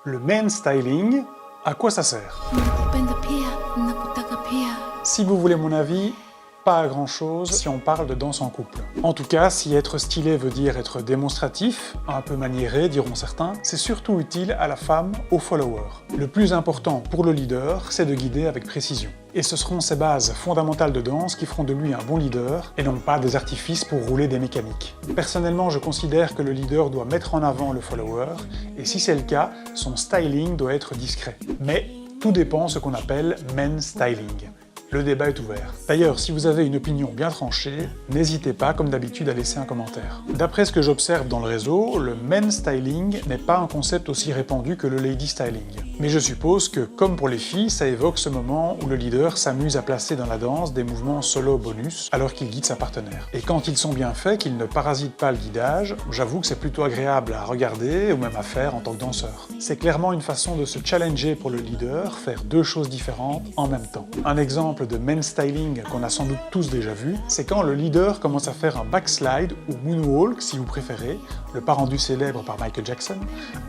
Le men styling, à quoi ça sert? Si vous voulez mon avis, pas à grand chose si on parle de danse en couple. En tout cas, si être stylé veut dire être démonstratif, un peu maniéré diront certains, c'est surtout utile à la femme, au follower. Le plus important pour le leader, c'est de guider avec précision. Et ce seront ces bases fondamentales de danse qui feront de lui un bon leader, et non pas des artifices pour rouler des mécaniques. Personnellement, je considère que le leader doit mettre en avant le follower, et si c'est le cas, son styling doit être discret. Mais tout dépend de ce qu'on appelle men styling. Le débat est ouvert. D'ailleurs, si vous avez une opinion bien tranchée, n'hésitez pas, comme d'habitude, à laisser un commentaire. D'après ce que j'observe dans le réseau, le men styling n'est pas un concept aussi répandu que le lady styling. Mais je suppose que, comme pour les filles, ça évoque ce moment où le leader s'amuse à placer dans la danse des mouvements solo bonus alors qu'il guide sa partenaire. Et quand ils sont bien faits, qu'ils ne parasitent pas le guidage, j'avoue que c'est plutôt agréable à regarder ou même à faire en tant que danseur. C'est clairement une façon de se challenger pour le leader, faire deux choses différentes en même temps. Un exemple de men styling qu'on a sans doute tous déjà vu, c'est quand le leader commence à faire un backslide ou moonwalk si vous préférez, le pas rendu célèbre par Michael Jackson,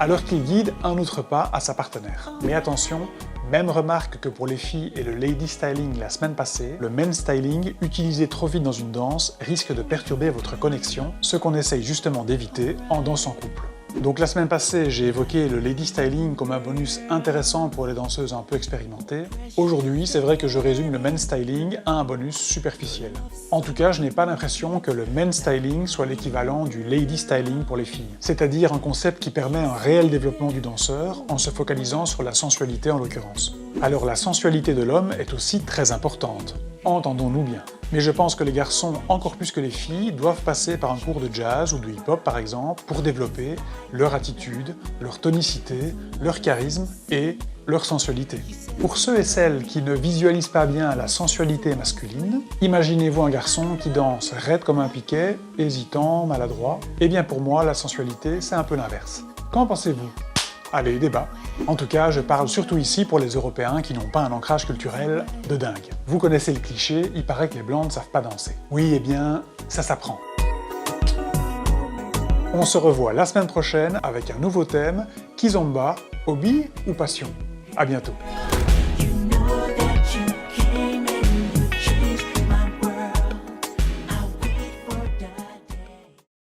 alors qu'il guide un autre pas à sa partenaire. Mais attention, même remarque que pour les filles et le lady styling la semaine passée, le men styling utilisé trop vite dans une danse risque de perturber votre connexion, ce qu'on essaye justement d'éviter en danse en couple. Donc la semaine passée, j'ai évoqué le lady styling comme un bonus intéressant pour les danseuses un peu expérimentées. Aujourd'hui, c'est vrai que je résume le men styling à un bonus superficiel. En tout cas, je n'ai pas l'impression que le men styling soit l'équivalent du lady styling pour les filles, c'est-à-dire un concept qui permet un réel développement du danseur en se focalisant sur la sensualité en l'occurrence. Alors la sensualité de l'homme est aussi très importante, entendons-nous bien. Mais je pense que les garçons, encore plus que les filles, doivent passer par un cours de jazz ou de hip-hop par exemple, pour développer leur attitude, leur tonicité, leur charisme et leur sensualité. Pour ceux et celles qui ne visualisent pas bien la sensualité masculine, imaginez-vous un garçon qui danse raide comme un piquet, hésitant, maladroit. Eh bien pour moi, la sensualité, c'est un peu l'inverse. Qu'en pensez-vous ? Allez, débat. En tout cas, je parle surtout ici pour les Européens qui n'ont pas un ancrage culturel de dingue. Vous connaissez le cliché, il paraît que les blancs ne savent pas danser. Oui, eh bien, ça s'apprend. On se revoit la semaine prochaine avec un nouveau thème, Kizomba, hobby ou passion ? À bientôt.